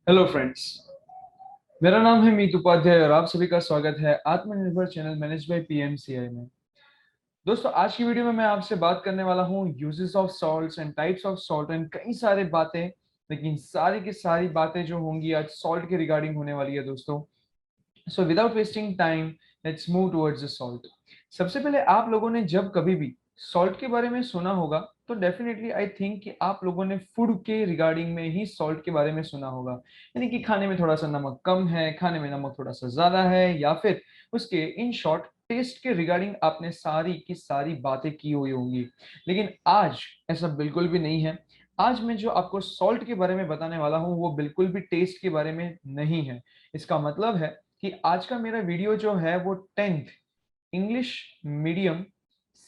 Hello friends. मेरा नाम है मीत उपाध्याय और आप सभी का स्वागत है आत्मनिर्भर चैनल मैनेज बाय पीएमसीआई में। दोस्तों, आज की वीडियो में मैं आपसे बात करने वाला हूँ uses of salts and types of salt and कई सारे बातें। लेकिन सारी की सारी बातें जो होंगी आज सॉल्ट के रिगार्डिंग होने वाली है दोस्तों। So without wasting time, let's move towards the salt. सबसे पहले आप लोगों ने जब कभी भी सॉल्ट के बारे में सुना होगा तो डेफिनेटली आई थिंक कि आप लोगों ने फूड के रिगार्डिंग में ही सॉल्ट के बारे में सुना होगा। यानी कि खाने में थोड़ा सा नमक कम है, खाने में नमक थोड़ा सा ज्यादा है, या फिर उसके इन शॉर्ट टेस्ट के रिगार्डिंग आपने सारी की सारी बातें की हुई होंगी। लेकिन आज ऐसा बिल्कुल भी नहीं है। आज मैं जो आपको सॉल्ट के बारे में बताने वाला हूँ वो बिल्कुल भी टेस्ट के बारे में नहीं है। इसका मतलब है कि आज का मेरा वीडियो जो है वो 10th इंग्लिश मीडियम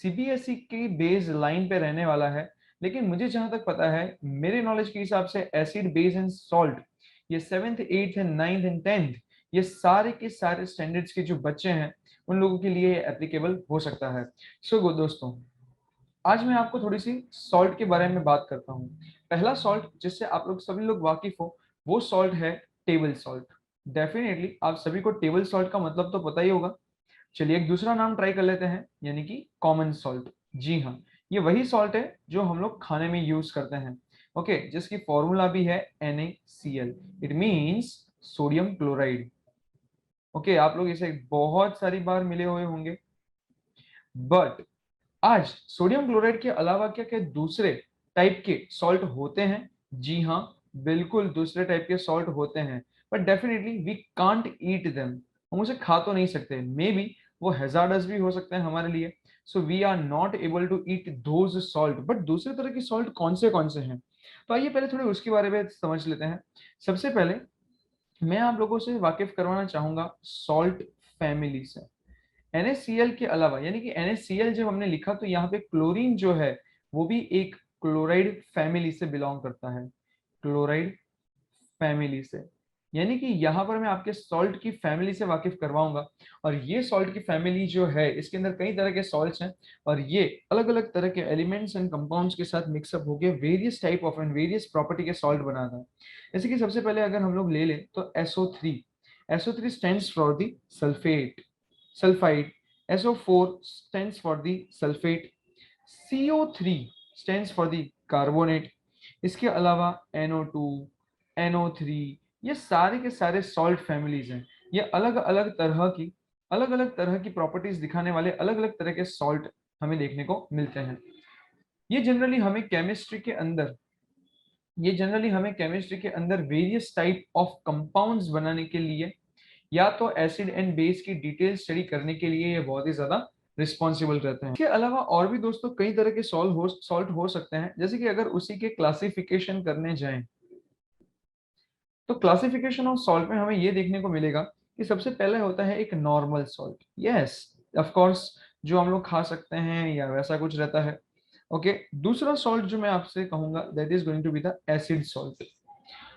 सीबीएसई की बेस लाइन पे रहने वाला है। लेकिन मुझे जहां तक पता है, मेरे नॉलेज के हिसाब से एसिड बेस एंड सॉल्ट ये 7th 8th and 9th and 10th ये सारे के सारे स्टैंडर्ड्स के जो बच्चे हैं उन लोगों के लिए एप्लीकेबल हो सकता है। सो दोस्तों, आज मैं आपको थोड़ी सी सॉल्ट के बारे में बात करता हूँ। पहला सॉल्ट जिससे आप लोग सभी लोग वाकिफ हो वो सॉल्ट है टेबल सॉल्ट। डेफिनेटली आप सभी को टेबल सॉल्ट का मतलब तो पता ही होगा। चलिए एक दूसरा नाम ट्राई कर लेते हैं, यानी कि कॉमन सॉल्ट। जी हाँ, ये वही सॉल्ट है जो हम लोग खाने में यूज करते हैं। ओके, जिसकी फॉर्मूला भी है NaCl। It means sodium chloride. Okay, आप लोग इसे बहुत सारी बार मिले हुए होंगे। बट आज सोडियम क्लोराइड के अलावा क्या क्या दूसरे टाइप के सॉल्ट होते हैं? जी हाँ, बिल्कुल दूसरे टाइप के सॉल्ट होते हैं। But definitely we can't eat them. हम उसे खा तो नहीं सकते। मे बी वो हैजार्डस भी हो सकते हैं हमारे लिए। So we are not able to eat those salt. But दूसरे तरह के सॉल्ट कौन से हैं? तो आइए पहले थोड़े उसके बारे में समझ लेते हैं। सबसे पहले मैं आप लोगों से वाकिफ करवाना चाहूंगा सॉल्ट फैमिली से। NaCl के अलावा, यानी कि NaCl जब हमने लिखा तो यहाँ पे क्लोरीन जो है वो भी एक क्लोराइड फैमिली से बिलोंग करता है। क्लोराइड फैमिली से, यानी कि यहाँ पर मैं आपके सॉल्ट की फैमिली से वाकिफ करवाऊंगा। और ये सॉल्ट की फैमिली जो है इसके अंदर कई तरह के सॉल्ट्स हैं और ये अलग अलग तरह के एलिमेंट्स एंड कंपाउंड्स के साथ मिक्सअप होकर various type of and various property के सॉल्ट बनाता है। जैसे कि सबसे पहले अगर हम लोग ले लें तो SO3। SO3 stands for the sulphate, sulphide. SO4 stands for the sulfate। CO3 stands for the carbonate। इसके अलावा NO2, NO3, ये सारे के सारे सॉल्ट फैमिलीज हैं। ये अलग अलग तरह की प्रॉपर्टीज दिखाने वाले अलग अलग तरह के सॉल्ट हमें देखने को मिलते हैं। ये जनरली हमें केमिस्ट्री के अंदर वेरियस टाइप ऑफ कंपाउंड्स बनाने के लिए या तो एसिड एंड बेस की डिटेल स्टडी करने के लिए ये बहुत ही ज्यादा रिस्पॉन्सिबल रहते हैं। इसके अलावा और भी दोस्तों कई तरह के सॉल्ट हो सकते हैं। जैसे कि अगर उसी के क्लासिफिकेशन करने जाएं तो क्लासिफिकेशन ऑफ सॉल्ट में हमें ये देखने को मिलेगा कि सबसे पहले होता है एक normal salt. Yes, of course, जो हम लोग खा सकते हैं या वैसा कुछ रहता है। ओके, दूसरा सॉल्ट जो मैं आपसे कहूंगा that is going to be the acid salt.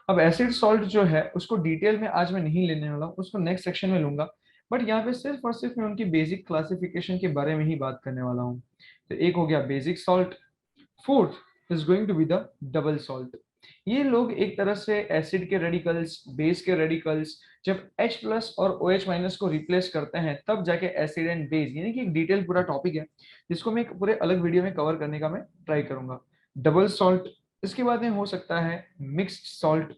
अब एसिड सॉल्ट जो है उसको डिटेल में आज मैं नहीं लेने वाला हूँ, उसको नेक्स्ट सेक्शन में लूंगा। बट यहाँ पे सिर्फ और सिर्फ मैं उनकी बेसिक क्लासिफिकेशन के बारे में ही बात करने वाला हूँ। तो एक हो गया basic salt. Fourth is going to be the double salt. ये लोग एक तरह से एसिड के रेडिकल्स, बेस के रेडिकल्स, जब H प्लस और OH माइनस को रिप्लेस करते हैं तब जाके एसिड एंड बेस, यानी कि एक डिटेल पूरा टॉपिक है जिसको मैं एक पूरे अलग वीडियो में कवर करने का मैं ट्राई करूंगा। Double salt. इसके बाद में हो सकता है mixed salt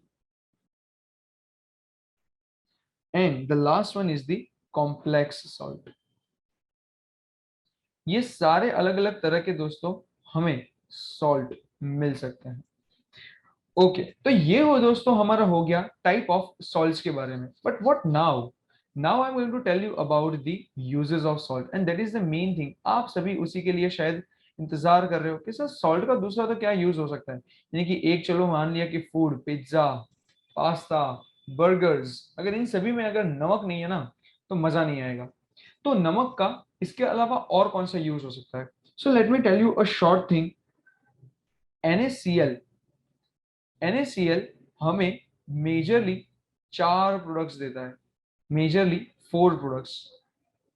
and the last one is the complex salt. ये सारे अलग अलग तरह के दोस्तों हमें सॉल्ट मिल सकते हैं। ओके, तो ये हो दोस्तों हमारा हो गया टाइप ऑफ सॉल्ट्स के बारे में। But what now? Now I am going to tell you about the uses of salt and that is the main thing. आप सभी उसी के लिए शायद इंतजार कर रहे हो कि सर सॉल्ट का दूसरा तो क्या यूज हो सकता है। यानी कि एक, चलो मान लिया कि फूड, पिज्जा, पास्ता, बर्गर्स, अगर इन सभी में अगर नमक नहीं है ना तो मजा नहीं आएगा। तो नमक का इसके अलावा और कौन सा यूज हो सकता है? So let me tell you a short thing. NaCl। NaCl हमें मेजरली 4 प्रोडक्ट्स देता है। Majorly 4 products.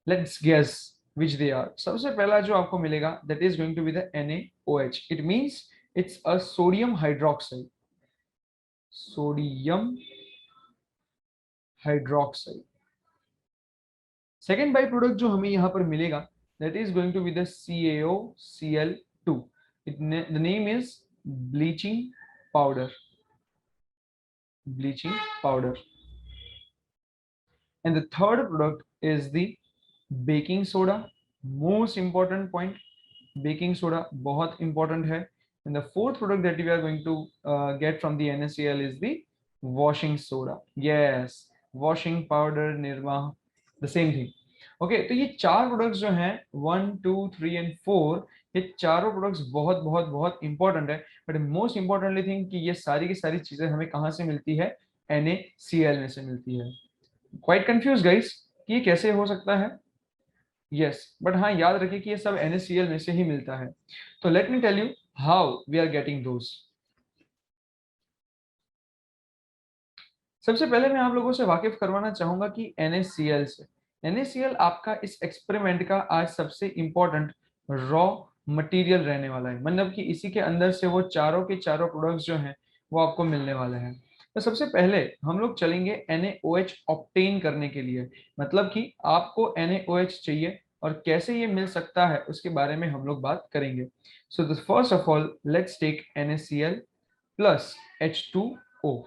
Let's guess which they are. सबसे पहला जो आपको मिलेगा that is going to be the NaOH। It means it's a sodium hydroxide. Sodium hydroxide. Second by product जो हमें यहाँ पर मिलेगा that is going to be the CaOCl2। The name is bleaching powder, bleaching powder. And the third product is the baking soda. Most important point, baking soda बहुत important है. And the fourth product that we are going to get from the NaCl is the washing soda. Yes, washing powder, Nirma, the same thing. Okay, तो ये चार products जो हैं 1, 2, 3 and 4, ये चारों products बहुत बहुत बहुत इंपॉर्टेंट है। बट मोस्ट इंपॉर्टेंटली थिंग कि ये सारी की सारी चीजें हमें कहाँ से मिलती है? NaCl में से मिलती है। क्वाइट कंफ्यूज गाइस कि ये कैसे हो सकता है? यस, बट हाँ याद रखिए कि ये सब NaCl में से ही मिलता है। तो let me tell you how we are getting those. सबसे पहले मैं आप लोगों से वाकिफ करवाना चाहूंगा कि NaCl से। NaCl आपका इस एक्सपेरिमेंट का आज सबसे इंपॉर्टेंट रॉ मटेरियल रहने वाला है, मतलब कि इसी के अंदर से वो चारों के चारों प्रोडक्ट्स जो हैं वो आपको मिलने वाले हैं। तो सबसे पहले हम लोग चलेंगे NaOH ऑब्टेन करने के लिए, मतलब कि आपको NaOH चाहिए और कैसे ये मिल सकता है उसके बारे में हम लोग बात करेंगे। So first of all let's take NaCl plus H2O।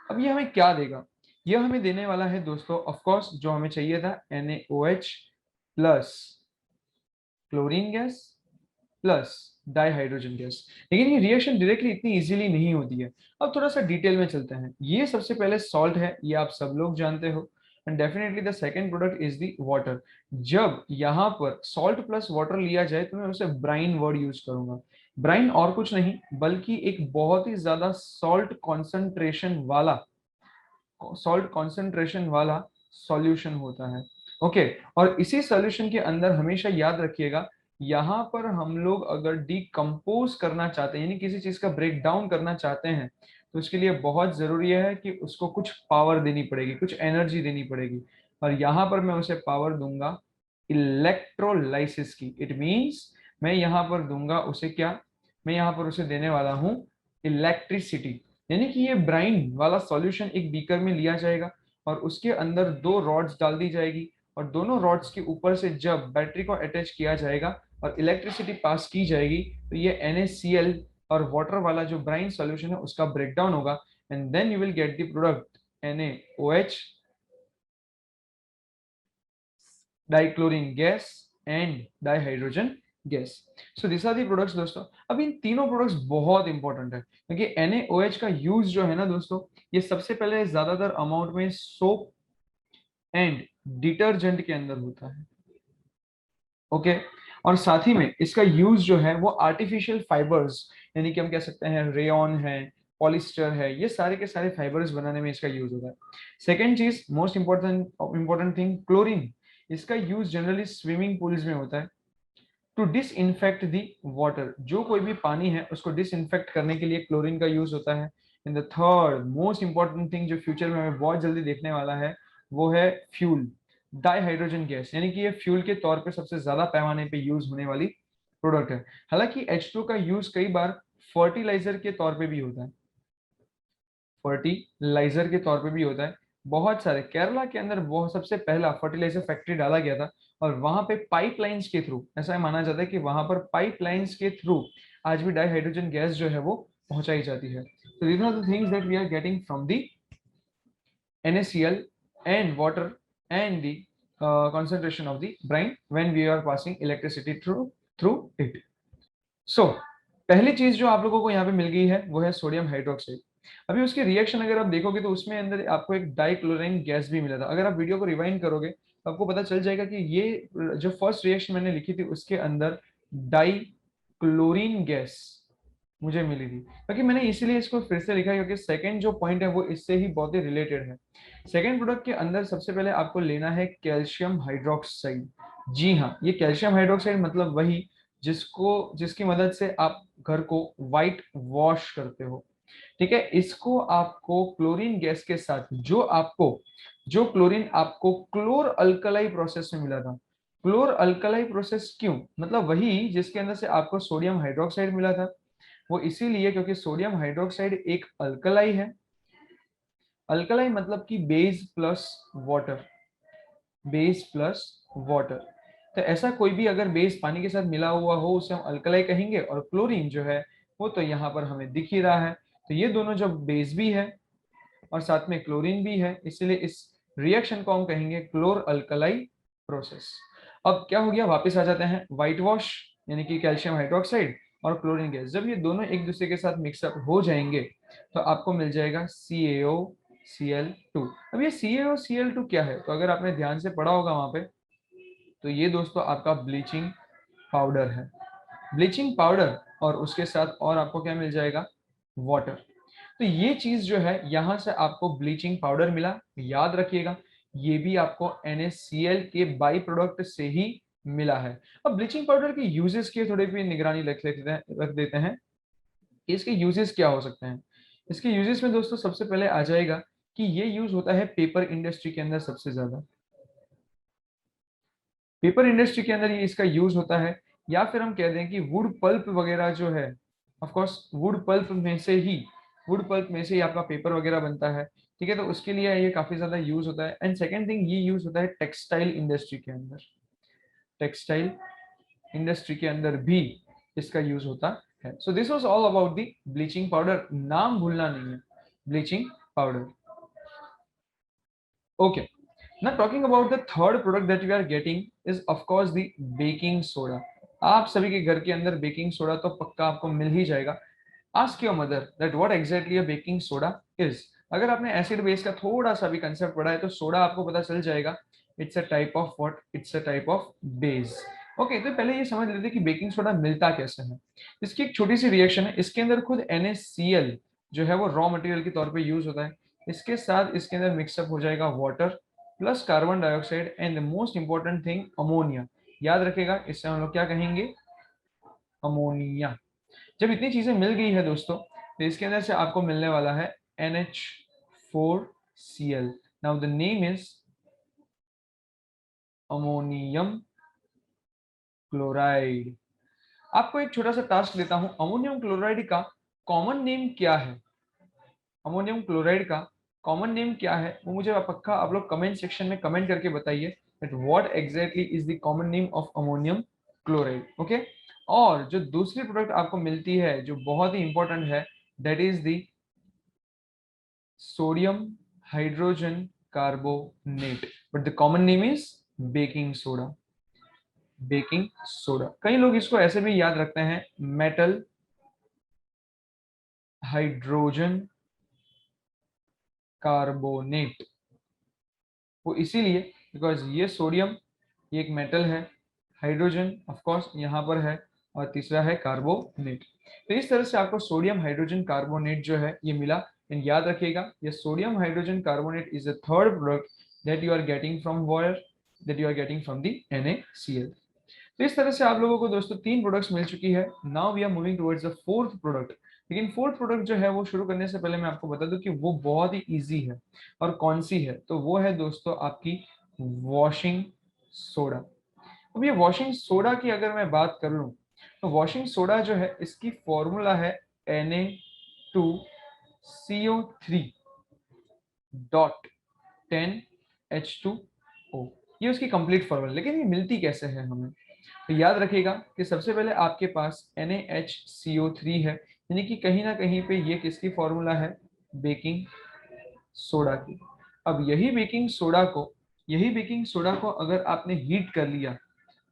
अब ये हमें क्या देगा? ये हमें देने वाला है दोस्तों ऑफ कोर्स जो हमें चाहिए था NaOH plus chlorine gas plus dihydrogen gas. लेकिन ये रिएक्शन डायरेक्टली इतनी इजीली नहीं होती है। अब थोड़ा सा डिटेल में चलते हैं। ये सबसे पहले सॉल्ट है, ये आप सब लोग जानते हो। And definitely the second product is the water. जब यहाँ पर सॉल्ट प्लस वाटर लिया जाए तो मैं उसे ब्राइन वर्ड यूज करूंगा। ब्राइन और कुछ नहीं बल्कि एक बहुत ही ज्यादा सॉल्ट कॉन्सेंट्रेशन वाला सॉल्यूशन होता है। ओके, और इसी सॉल्यूशन के अंदर हमेशा याद रखिएगा यहाँ पर हम लोग अगर डिकम्पोज करना चाहते हैं यानी किसी चीज का ब्रेक डाउन करना चाहते हैं तो उसके लिए बहुत जरूरी है कि उसको कुछ पावर देनी पड़ेगी, कुछ एनर्जी देनी पड़ेगी। और यहाँ पर मैं उसे पावर दूंगा इलेक्ट्रोलाइसिस की। इट मींस मैं यहाँ पर दूंगा उसे क्या? मैं यहाँ पर उसे देने वाला हूँ इलेक्ट्रिसिटी। यानी कि ये ब्राइन वाला सॉल्यूशन एक बीकर में लिया जाएगा और उसके अंदर दो रॉड्स डाल दी जाएगी और दोनों रॉड्स के ऊपर से जब बैटरी को अटैच किया जाएगा और इलेक्ट्रिसिटी पास की जाएगी तो ये NaCl और वाटर वाला जो ब्राइन सॉल्यूशन है उसका ब्रेकडाउन होगा and then you will get the product NaOH dichlorine gas and dihydrogen gas. So this are the products दोस्तों। अब इन तीनों प्रोडक्ट्स बहुत इंपॉर्टेंट है क्योंकि NaOH का यूज जो है ना दोस्तों, ये सबसे पहले ज्यादातर अमाउंट में सोप एंड डिटर्जेंट के अंदर होता है। ओके, और साथ ही में इसका यूज जो है वो आर्टिफिशियल फाइबर्स यानी कि हम कह सकते हैं रेयन है, पॉलिस्टर है, ये सारे के सारे फाइबर्स बनाने में इसका यूज होता है। सेकेंड चीज मोस्ट इंपॉर्टेंट थिंग क्लोरीन। इसका यूज जनरली स्विमिंग पूल्स में होता है टू डिसइंफेक्ट दी वाटर। जो कोई भी पानी है उसको डिसइंफेक्ट करने के लिए क्लोरीन का यूज होता है। In the third most important thing जो फ्यूचर में हमें बहुत जल्दी देखने वाला है वो है फ्यूल, डाइहाइड्रोजन गैस, यानी कि ये फ्यूल के तौर पे सबसे ज्यादा पैमाने पे यूज होने वाली प्रोडक्ट है। हालांकि H2 का यूज कई बार फर्टिलाइजर के तौर पे भी होता है, फर्टिलाइजर के तौर पे भी होता है। बहुत सारे केरला के अंदर वो सबसे पहला फर्टिलाइजर फैक्ट्री डाला गया था और वहां पे पाइपलाइंस के थ्रू, ऐसा माना जाता है कि वहां पर पाइपलाइंस के थ्रू आज भी डाइहाइड्रोजन गैस जो है वो पहुंचाई जाती है। तो these are the things that we are getting from the NaCl and water and the concentration of the brine when we are passing electricity through it. So पहली चीज जो आप लोगों को यहाँ पे मिल गई है वो है सोडियम हाइड्रोक्साइड। अभी उसकी रिएक्शन अगर आप देखोगे तो उसमें अंदर आपको एक डाइक्लोरीन गैस भी मिला था। अगर आप वीडियो को रिवाइंड करोगे तो आपको पता चल जाएगा कि ये जो फर्स्ट रिएक्शन मैंने लिखी थी उसके अंदर डाइक्लोरीन गैस मुझे मिली थी, क्योंकि मैंने इसीलिए इसको फिर से लिखा क्योंकि सेकंड जो पॉइंट है वो इससे ही बहुत ही रिलेटेड है। सेकंड प्रोडक्ट के अंदर सबसे पहले आपको लेना है कैल्शियम हाइड्रोक्साइड। जी हाँ, ये कैल्शियम हाइड्रोक्साइड मतलब वही जिसकी मदद से आप घर को व्हाइट वॉश करते हो। ठीक है, इसको आपको क्लोरीन गैस के साथ जो क्लोरीन आपको क्लोर अल्कलाई प्रोसेस में मिला था। क्लोर अल्कलाई प्रोसेस क्यों? मतलब वही जिसके अंदर से आपको सोडियम हाइड्रोक्साइड मिला था, वो इसीलिए क्योंकि सोडियम हाइड्रोक्साइड एक अल्कलाई है अल्कलाई मतलब कि base plus water, base plus water. तो ऐसा कोई भी अगर बेस पानी के साथ मिला हुआ हो उसे हम अल्कलाई कहेंगे, और क्लोरीन जो है वो तो यहाँ पर हमें दिख ही रहा है। तो ये दोनों जब बेस भी है और साथ में क्लोरीन भी है, इसलिए इस रिएक्शन को हम कहेंगे क्लोर अल्कलाई प्रोसेस। अब क्या हो गया, वापस आ जाते हैं, व्हाइट वॉश यानी कि कैल्शियम हाइड्रोक्साइड और क्लोरीन गैस, जब ये दोनों एक दूसरे के साथ मिक्सअप हो जाएंगे तो आपको मिल जाएगा CaOCl2। अब ये CaOCl2 क्या है, तो अगर आपने ध्यान से पढ़ा होगा वहां पे, तो ये दोस्तों आपका ब्लीचिंग पाउडर है। ब्लीचिंग पाउडर और उसके साथ और आपको क्या मिल जाएगा, वाटर। तो ये चीज जो है यहां से आपको ब्लीचिंग पाउडर मिला, याद रखिएगा ये भी आपको NaCl के बाई प्रोडक्ट से ही मिला है। अब ब्लीचिंग पाउडर के यूजेस की थोड़ी भी निगरानी रख देते हैं, इसके यूजेस क्या हो सकते हैं। इसके यूजेस में दोस्तों सबसे पहले आ जाएगा कि ये यूज होता है पेपर इंडस्ट्री के अंदर सबसे ज्यादा, पेपर इंडस्ट्री के अंदर ये इसका यूज होता है। या फिर हम कह दें कि वुड पल्प वगैरह जो है, ऑफ कोर्स वुड पल्प में से ही आपका पेपर वगैरह बनता है, ठीक है। तो उसके लिए ये काफी ज्यादा यूज होता है। एंड सेकंड थिंग, ये यूज होता है टेक्सटाइल इंडस्ट्री के अंदर, टेक्सटाइल इंडस्ट्री के अंदर भी इसका यूज होता है। So this was all about the bleaching powder, नाम भूलना नहीं है, bleaching powder. Okay, now talking about the third product that we are getting is of course the baking soda। आप सभी के घर के अंदर बेकिंग सोडा तो पक्का आपको मिल ही जाएगा। Ask your mother that what exactly a baking soda is. अगर आपने एसिड बेस का थोड़ा सा भी कंसेप्ट पढ़ा है तो सोडा आपको पता चल जाएगा, it's a type of what, it's a type of base. Okay, तो पहले ये समझ लेते हैं कि बेकिंग सोडा मिलता कैसे है। इसकी एक छोटी सी रिएक्शन है, इसके अंदर खुद NaCl जो है वो रॉ मटेरियल के तौर पे यूज होता है। इसके साथ इसके अंदर मिक्सअप हो जाएगा water plus carbon dioxide and the most important thing ammonia. याद रखेगा इससे हम लोग क्या कहेंगे, अमोनिया। जब इतनी चीजें मिल गई है दोस्तों तो इसके अंदर से आपको मिलने वाला है NH4Cl। Now the name is ammonium chloride. आपको एक छोटा सा टास्क देता हूं, अमोनियम क्लोराइड का कॉमन नेम क्या है, अमोनियम क्लोराइड का कॉमन नेम क्या है वो मुझे पक्का आप लोग कमेंट सेक्शन में कमेंट करके बताइए that what exactly is the common name of ammonium chloride. Okay, और जो दूसरी प्रोडक्ट आपको मिलती है जो बहुत ही इंपॉर्टेंट है, that is the sodium hydrogen carbonate, but the common name is baking soda. Baking soda, कई लोग इसको ऐसे भी याद रखते हैं मेटल हाइड्रोजन कार्बोनेट, वो इसीलिए बिकॉज ये सोडियम, ये एक मेटल है, हाइड्रोजन ऑफ कोर्स यहाँ पर है, और तीसरा है कार्बोनेट। तो इस तरह से आपको सोडियम हाइड्रोजन कार्बोनेट जो है ये मिला। एंड याद रखिएगा ये sodium hydrogen carbonate is the third product that you are getting from wire, that you are getting from the NaCl। तो इस तरह से आप लोगों को दोस्तों तीन प्रोडक्ट्स मिल चुकी है। Now we are moving towards the fourth product. लेकिन फोर्थ प्रोडक्ट जो है वो शुरू करने से पहले मैं आपको बता दूं कि वो बहुत ही इजी है, और कौन सी है, तो वो है दोस्तों आपकी वॉशिंग सोडा। अब ये वॉशिंग सोडा की अगर मैं बात कर लूं तो वॉशिंग सोडा जो है इसकी फॉर्मूला है Na2CO3 डॉट 10H2O। ये उसकी कंप्लीट फॉर्मूला, लेकिन ये मिलती कैसे है हमें, तो याद रखिएगा कि सबसे पहले आपके पास NaHCO3 है, यानी कि कहीं ना कहीं पे ये किसकी फॉर्मूला है, बेकिंग सोडा की। अब यही बेकिंग सोडा को अगर आपने हीट कर लिया,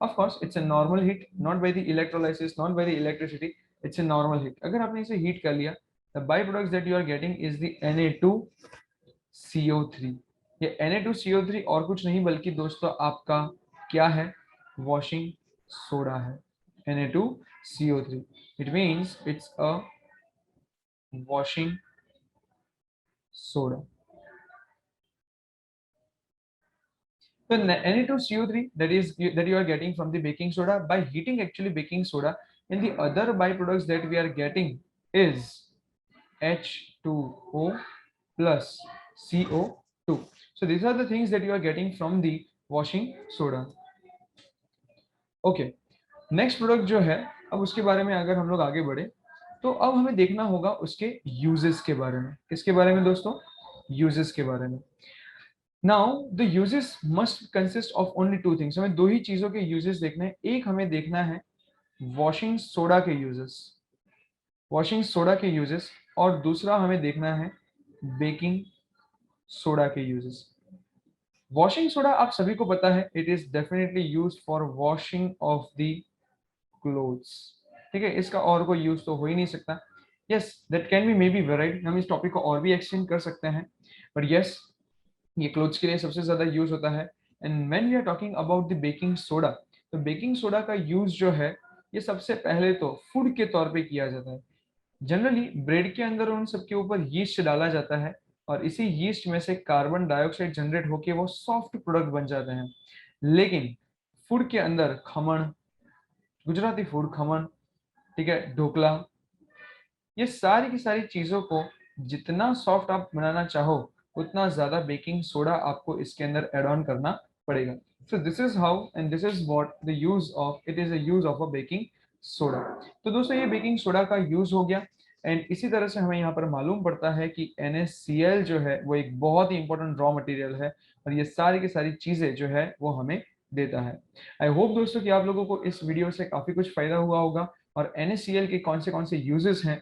of course it's a normal heat, not by the electrolysis, not by the electricity, it's a normal heat. अगर आपने इसे हीट कर लिया, the by products that you are getting is the Na2CO3। ये Na2CO3 और कुछ नहीं बल्कि दोस्तों आपका क्या है, वॉशिंग सोडा है, Na2CO3। It means it's a washing soda. So Na2CO3 that you are getting from the baking soda by heating actually baking soda, and the other byproducts that we are getting is H2O plus CO2। So these are the things that you are getting from the washing soda। Okay, next product जो है, अब उसके बारे में अगर हम लोग आगे बढ़े तो अब हमें देखना होगा उसके यूजेस के बारे में। किसके बारे में दोस्तों, यूजेस के बारे में। Now the uses must consist of only two things. हमें दो ही चीजों के यूजेस देखने हैं। एक हमें देखना है वॉशिंग सोडा के यूजेस, वॉशिंग सोडा के यूजेस, और दूसरा हमें देखना है बेकिंग सोडा के यूजेस। वॉशिंग सोडा आप सभी को पता है, it is definitely used for washing of the clothes. ठीक है, इसका और कोई यूज तो हो ही नहीं सकता। Yes, that can be may be varied, हम इस टॉपिक को और भी एक्सटेंड कर सकते हैं, बट यस, ये क्लोथ्स के लिए सबसे ज्यादा यूज होता है। And when we are talking about the baking soda, तो बेकिंग सोडा का यूज जो है ये सबसे पहले तो फूड के तौर पे किया जाता है। जनरली ब्रेड के अंदर उन सबके ऊपर यीस्ट डाला जाता है और इसी यीस्ट में से कार्बन डाइऑक्साइड जनरेट होकर वो सॉफ्ट प्रोडक्ट बन जाते हैं। लेकिन फूड के अंदर खमण, गुजराती फूड खमण, ठीक है, ढोकला, ये सारी की सारी चीजों को जितना सॉफ्ट आप बनाना चाहो उतना ज्यादा बेकिंग सोडा आपको इसके अंदर एड ऑन करना पड़ेगा। So this is how and this is what the use of it is a use of a baking soda. तो दोस्तों ये बेकिंग सोडा का यूज हो गया। एंड इसी तरह से हमें यहाँ पर मालूम पड़ता है कि NaCl जो है वो एक बहुत ही इंपॉर्टेंट रॉ मटेरियल है और ये सारी की सारी चीजें जो है वो हमें देता है। आई होप दोस्तों कि आप लोगों को इस वीडियो से काफी कुछ फायदा हुआ होगा और NaCl के कौन से यूजेस हैं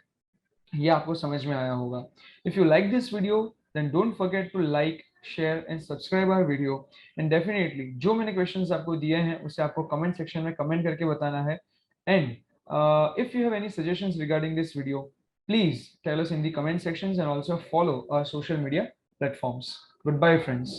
ये आपको समझ में आया होगा। If you like this video then don't forget to like, share and subscribe our video. And definitely जो मैंने क्वेश्चंस आपको दिए हैं उसे आपको कमेंट सेक्शन में कमेंट करके बताना है। And if you have any suggestions regarding this video, please tell us in the comment sections and also follow our social media platforms. Goodbye friends.